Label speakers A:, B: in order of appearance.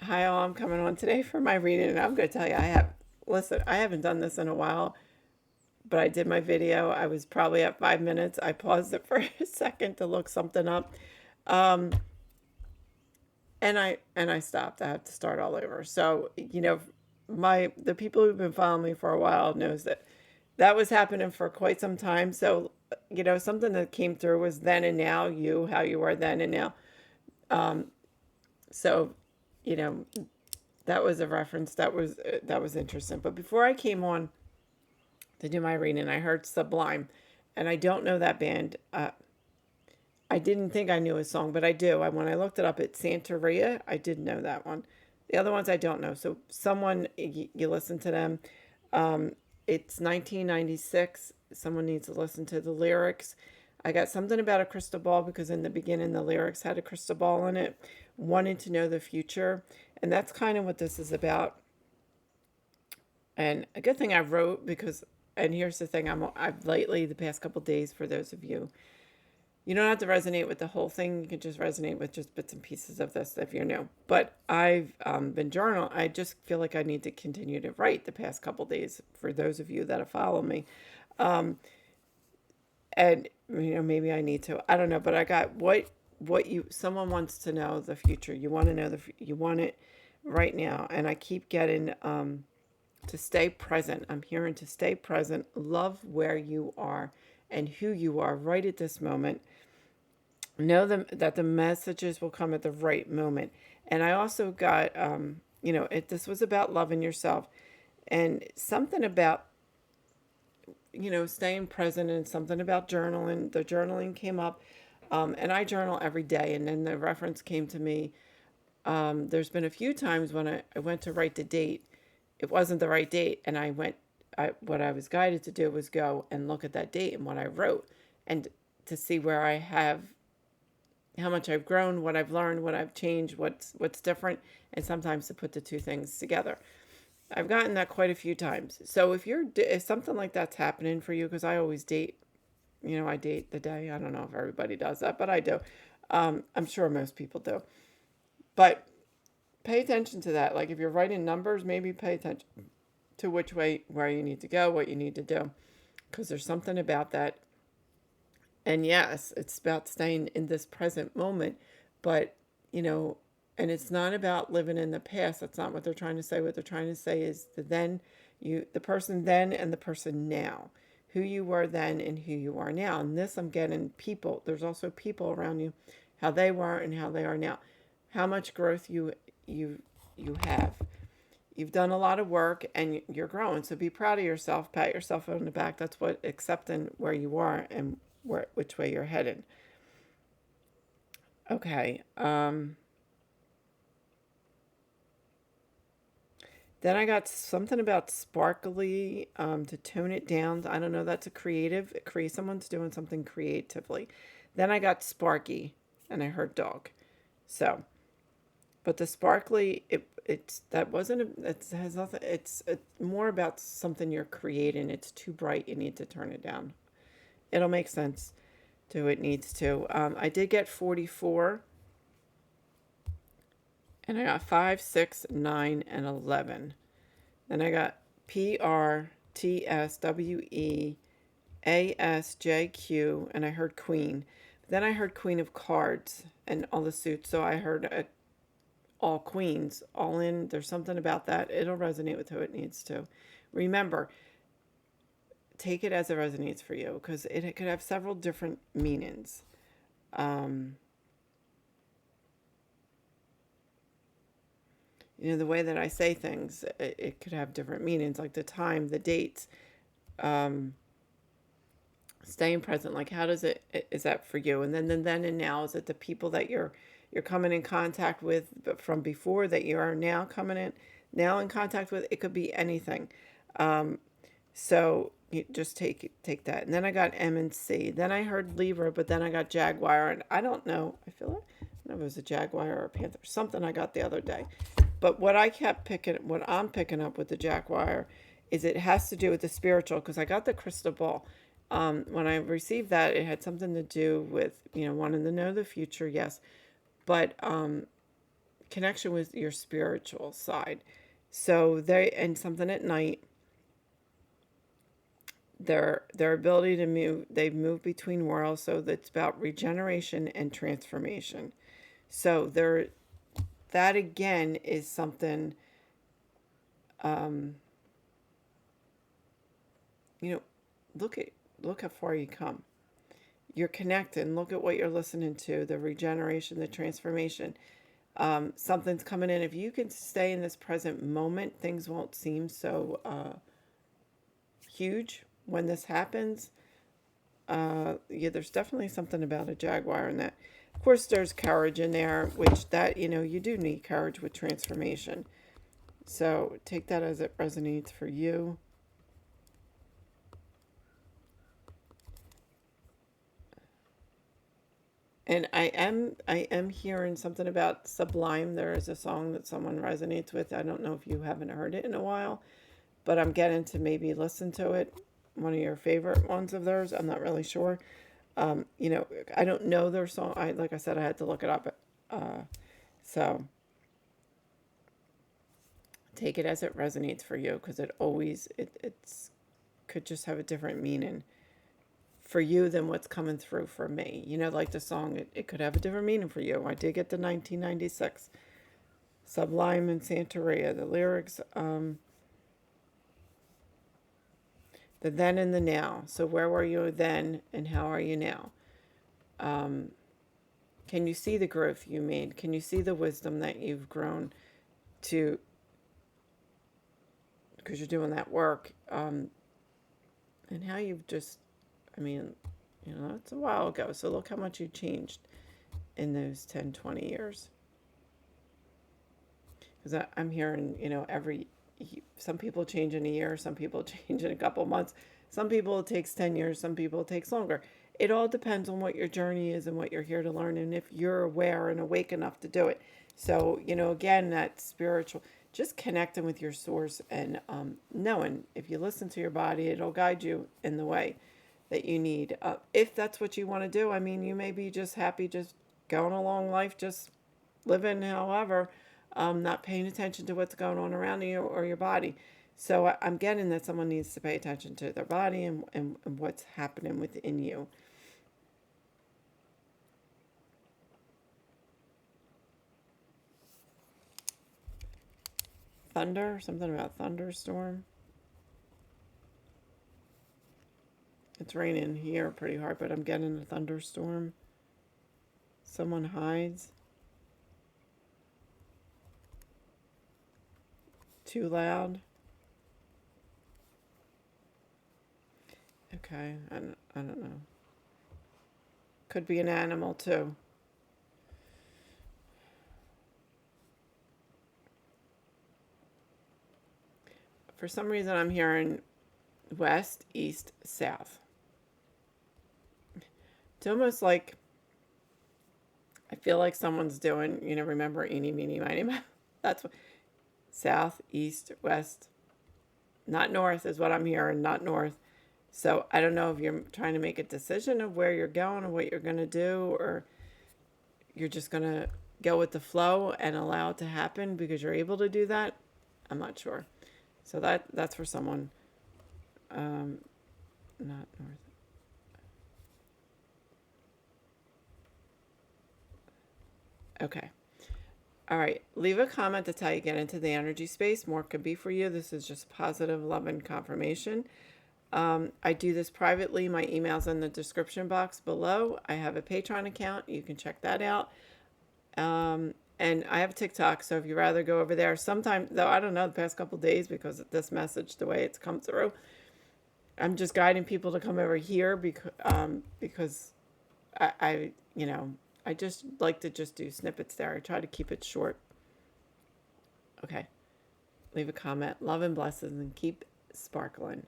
A: Hi, all. I'm coming on today for my reading, and I'm going to tell you, listen, I haven't done this in a while, but I did my video. I was probably at 5 minutes. I paused it for a second to look something up. Um, and I stopped. I have to start all over. So, the people who've been following me for a while knows that that was happening for quite some time. So, something that came through was then and now, how you were then and now. Um, so, you know, that was a reference that was interesting. But before I came on to do my reading, I heard Sublime, and I don't know that band. I didn't think I knew a song, but I do. When I looked it up, it's Santeria. I did know that one. The other ones I don't know. So someone you listen to them. Um, it's 1996. Someone needs to listen to the lyrics. I got something about a crystal ball because in the beginning the lyrics had a crystal ball in it, wanting to know the future, and that's kind of what this is about. And a good thing I wrote because, and here's the thing, I've lately the past couple days, for those of you, you don't have to resonate with the whole thing. You can just resonate with just bits and pieces of this if you're new. But I've been journal. I just feel like I need to continue to write the past couple days for those of you that have followed me. Um, and maybe I need to. I don't know. But I got what you. Someone wants to know the future. You want to know you want it right now. And I keep getting to stay present. I'm hearing to stay present. Love where you are and who you are right at this moment. Know that the messages will come at the right moment. And I also got, this was about loving yourself and something about, staying present and something about journaling. The journaling came up, and I journal every day. And then the reference came to me. There's been a few times when I went to write the date, it wasn't the right date. And what I was guided to do was go and look at that date and what I wrote and to see where I have how much I've grown, what I've learned, what I've changed, what's different, and sometimes to put the two things together. I've gotten that quite a few times. So if something like that's happening for you, because I always date, I date the day. I don't know if everybody does that, but I do. I'm sure most people do. But pay attention to that. Like if you're writing numbers, maybe pay attention to where you need to go, what you need to do, because there's something about that. And yes, it's about staying in this present moment, but and it's not about living in the past. That's not what they're trying to say. What they're trying to say is the person then and the person now, who you were then and who you are now. And this, I'm getting people. There's also people around you, how they were and how they are now, how much growth you have. You've done a lot of work and you're growing. So be proud of yourself. Pat yourself on the back. That's what accepting where you are and which way you're headed. Okay. Then I got something about sparkly to tone it down. I don't know. That's someone's doing something creatively. Then I got sparky, and I heard dog. So, but the sparkly, it's that wasn't. It has nothing. It's more about something you're creating. It's too bright. You need to turn it down. It'll make sense to it needs to. I did get 44, and I got 5, 6, 9, and 11. Then I got PRTSWEASJQ, and I heard Queen. Then I heard Queen of Cards and all the suits. So I heard all queens, all in. There's something about that. It'll resonate with who it needs to. Remember, take it as it resonates for you because it could have several different meanings. Um, the way that I say things, it could have different meanings, like the time, the dates, um, staying present. Like, how does is that for you? And then and now, is it the people that you're coming in contact with from before that you are now in contact with? It could be anything. Um, so you just take that. And then I got M and C. Then I heard Libra, but then I got Jaguar, and I don't know. I feel like I don't know if it was a Jaguar or a Panther. Something I got the other day. But what I'm picking up with the Jaguar is it has to do with the spiritual because I got the crystal ball. When I received that, it had something to do with wanting to know the future, yes, but connection with your spiritual side. So they, and something at night, their ability to move, they move between worlds, so that's about regeneration and transformation. So there, that again is something, um, you know, look at, look how far you come. You're connecting. Look at what you're listening to, the regeneration, the transformation. Something's coming in. If you can stay in this present moment, things won't seem so huge when this happens. Yeah, there's definitely something about a jaguar in that. Of course, there's courage in there, which that, you know, you do need courage with transformation. So take that as it resonates for you. And I am hearing something about Sublime. There is a song that someone resonates with. I don't know if you haven't heard it in a while, but I'm getting to maybe listen to it. One of your favorite ones of theirs. I'm not really sure. You know, I don't know their song. Like I said, I had to look it up. So take it as it resonates for you, because it always it's could just have a different meaning for you than what's coming through for me. You know, like the song, it could have a different meaning for you. I did get the 1996 Sublime and Santeria. The lyrics, the then and the now. So where were you then and how are you now? Can you see the growth you made? Can you see the wisdom that you've grown to, because you're doing that work, and how you've just, I mean, you know, it's a while ago. So look how much you changed in those 10, 20 years. Because I'm hearing, you know, some people change in a year, some people change in a couple months, some people it takes 10 years, some people it takes longer. It all depends on what your journey is and what you're here to learn, and if you're aware and awake enough to do it. So, you know, again, that spiritual, just connecting with your source, and knowing if you listen to your body, it'll guide you in the way that you need. If that's what you want to do, I mean, you may be just happy just going along life, just living however, not paying attention to what's going on around you or your body. So I'm getting that someone needs to pay attention to their body and what's happening within you. Thunder, something about thunderstorm. It's raining here pretty hard, but I'm getting a thunderstorm. Someone hides. Too loud. Okay, I don't know. Could be an animal too. For some reason, I'm hearing west, east, south. It's almost like I feel like someone's doing, you know, remember eeny, meeny, miny, moe. That's what, south, east, west, not north is what I'm hearing, not north. So I don't know if you're trying to make a decision of where you're going or what you're going to do, or you're just going to go with the flow and allow it to happen because you're able to do that. I'm not sure. So that's for someone, not north. Okay. All right. Leave a comment. That's how you get into the energy space. More could be for you. This is just positive love and confirmation. I do this privately. My email's in the description box below. I have a Patreon account. You can check that out. And I have TikTok, so if you'd rather go over there. Sometime, though, I don't know, the past couple of days, because of this message, the way it's come through, I'm just guiding people to come over here because you know, I just like to just do snippets there. I try to keep it short. Okay. Leave a comment. Love and blessings, and keep sparkling.